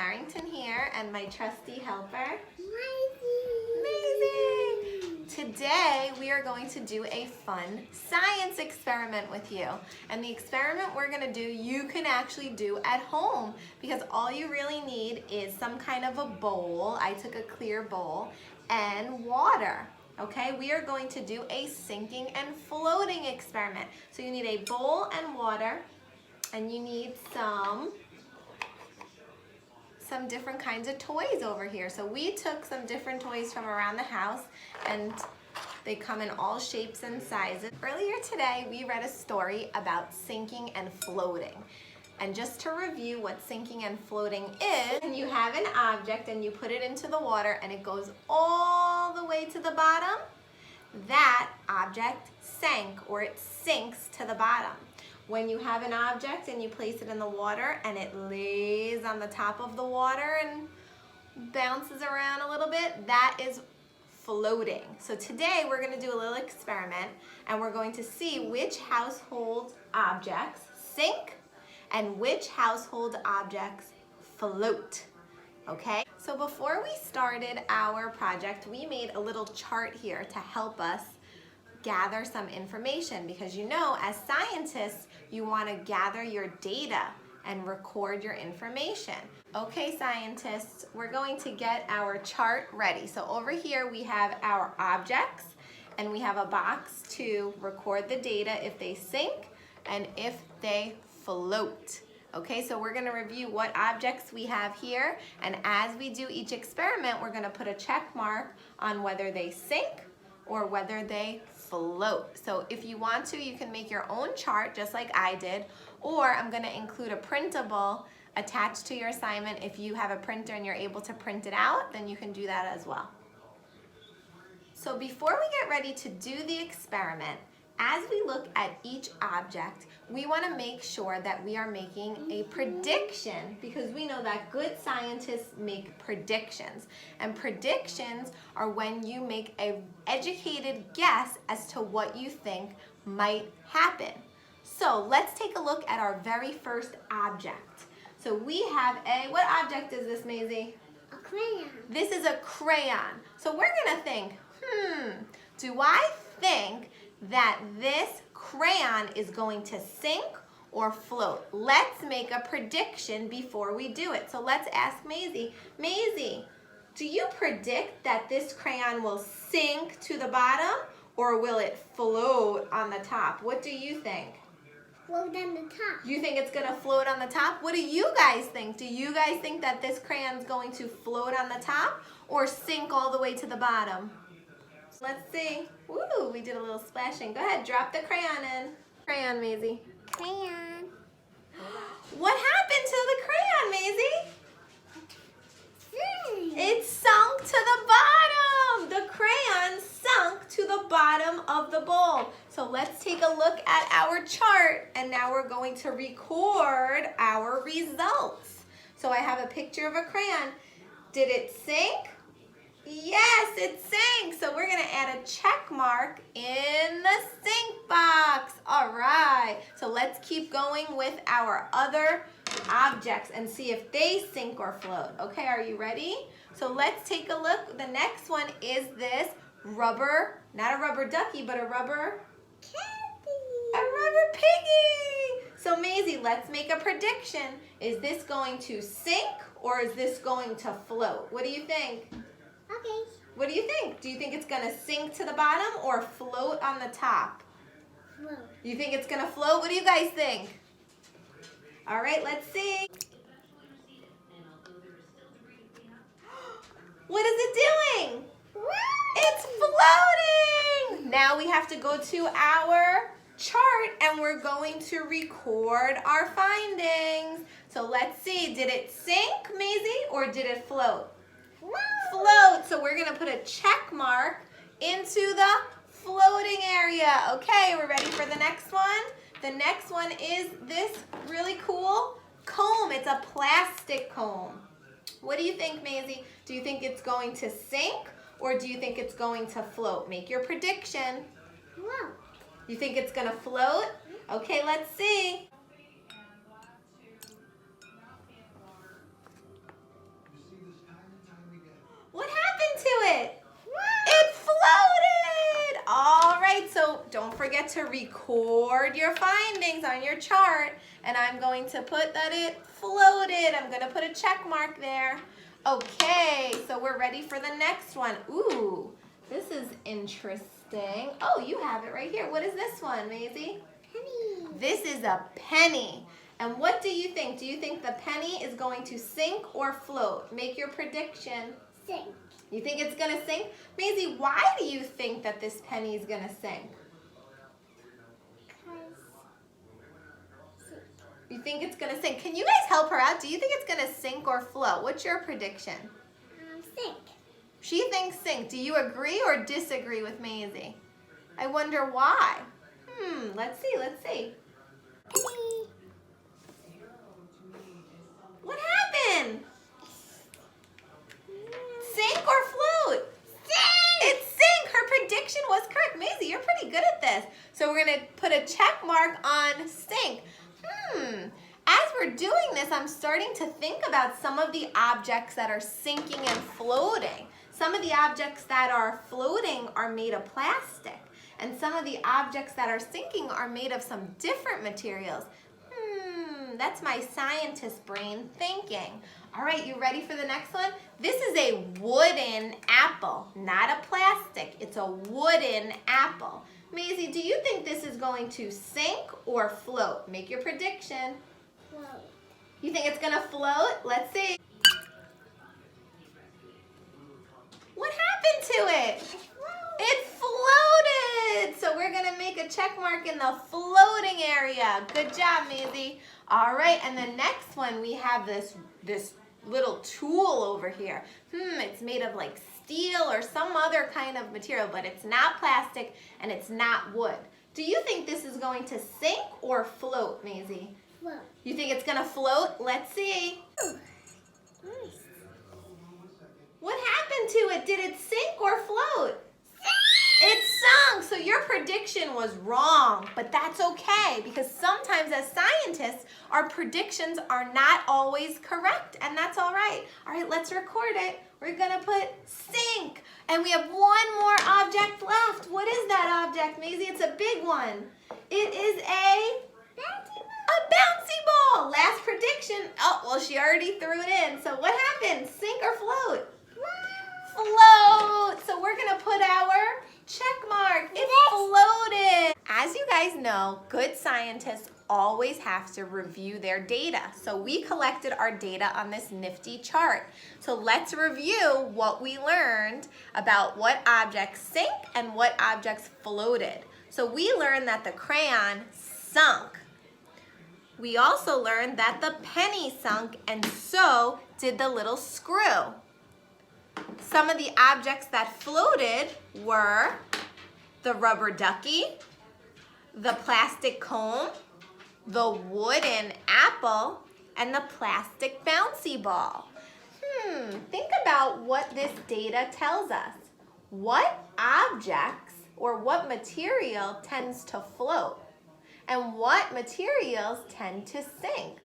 Harrington here and my trusty helper, Amazing! Today we are going to do a fun science experiment with you. And the experiment we're going to do, you can actually do at home because all you really need is some kind of a bowl. I took a clear bowl and water. Okay, we are going to do a sinking and floating experiment. So you need a bowl and water, and you need some different kinds of toys over here. So we took some different toys from around the house, and they come in all shapes and sizes. Earlier today, we read a story about sinking and floating. And just to review what sinking and floating is, you have an object and you put it into the water and it goes all the way to the bottom. That object sank, or it sinks to the bottom. When you have an object and you place it in the water and it lays on the top of the water and bounces around a little bit, that is floating. So today we're going to do a little experiment and we're going to see which household objects sink and which household objects float. Okay? So before we started our project, we made a little chart here to help us gather some information, because you know, as scientists, you want to gather your data and record your information. Okay, scientists, we're going to get our chart ready. So over here we have our objects, and we have a box to record the data if they sink and if they float. Okay, so we're going to review what objects we have here, and as we do each experiment, we're going to put a check mark on whether they sink or whether they float. So if you want to, you can make your own chart just like I did, or I'm going to include a printable attached to your assignment. If you have a printer and you're able to print it out, then you can do that as well. So before we get ready to do the experiment, as we look at each object, we want to make sure that we are making a prediction, because we know that good scientists make predictions. And predictions are when you make an educated guess as to what you think might happen. So let's take a look at our very first object. So we have what object is this, Maisie? A crayon. This is a crayon. So we're going to think, do I think that this crayon is going to sink or float? Let's make a prediction before we do it. So let's ask Maisie. Maisie, do you predict that this crayon will sink to the bottom, or will it float on the top? What do you think? Float on the top. You think it's going to float on the top? What do you guys think? Do you guys think that this crayon is going to float on the top or sink all the way to the bottom? Let's see. Woo, we did a little splashing. Go ahead, drop the crayon in. Crayon, Maisie. Crayon. What happened to the crayon, Maisie? It sunk to the bottom. The crayon sunk to the bottom of the bowl. So let's take a look at our chart, and now we're going to record our results. So I have a picture of a crayon. Did it sink? Yes, it sank. So we're going to add a check mark in the sink box. All right. So let's keep going with our other objects and see if they sink or float. Okay, are you ready? So let's take a look. The next one is this rubber, not a rubber ducky, but a rubber Candy. A rubber piggy. So Maisie, let's make a prediction. Is this going to sink or is this going to float? What do you think? Okay. What do you think? Do you think it's going to sink to the bottom or float on the top? Float. You think it's going to float? What do you guys think? All right, let's see. What is it doing? It's floating! Now we have to go to our chart and we're going to record our findings. So let's see, did it sink, Maisie, or did it float? Float. So we're going to put a check mark into the floating area. Okay, we're ready for the next one. The next one is this really cool comb. It's a plastic comb. What do you think, Maisie? Do you think it's going to sink or do you think it's going to float? Make your prediction. Float. You think it's going to float? Okay, let's see. don't forget to record your findings on your chart. And I'm going to put that it floated. I'm going to put a check mark there. Okay, so we're ready for the next one. Ooh, this is interesting. Oh, you have it right here. What is this one, Maisie? Penny. This is a penny. And what do you think? Do you think the penny is going to sink or float? Make your prediction. Sink. You think it's going to sink? Maisie, why do you think that this penny is going to sink? You think it's going to sink. Can you guys help her out? Do you think it's going to sink or float? What's your prediction? Sink. She thinks sink. Do you agree or disagree with Maisie? I wonder why. Let's see. Penny. What happened? Sink or float? Sink. It sank. Her prediction was correct. Maisie, you're pretty good at this. So we're going to put a check mark on sink. As we're doing this, I'm starting to think about some of the objects that are sinking and floating. Some of the objects that are floating are made of plastic. And some of the objects that are sinking are made of some different materials. That's my scientist brain thinking. All right, you ready for the next one? This is a wooden apple, not a plastic. It's a wooden apple. Maisie, do you think this is going to sink or float? Make your prediction. Float. You think it's going to float? Let's see. What happened to it? It floated. So we're going to make a check mark in the floating area. Good job, Maisie. All right, and the next one, we have this little tool over here. It's made of like steel or some other kind of material, but it's not plastic and it's not wood. Do you think this is going to sink or float, Maisie? Float. You think it's going to float? Let's see. Nice. What happened to it? Did it sink or float? It sunk, so your prediction was wrong, but that's okay because sometimes as scientists, our predictions are not always correct, and that's all right. All right, let's record it. We're gonna put sink, and we have one more object left. What is that object, Maisie? It's a big one. It is a bouncy ball. Last prediction. Oh, well, she already threw it in. So what happened? Sink or float? Float. So we're gonna put our check mark. It floated. As you guys know, good scientists always have to review their data. So we collected our data on this nifty chart. So let's review what we learned about what objects sink and what objects floated. So we learned that the crayon sunk. We also learned that the penny sunk, and so did the little screw. Some of the objects that floated were the rubber ducky, the plastic comb, the wooden apple, and the plastic bouncy ball. Think about what this data tells us. What objects or what material tends to float? And what materials tend to sink?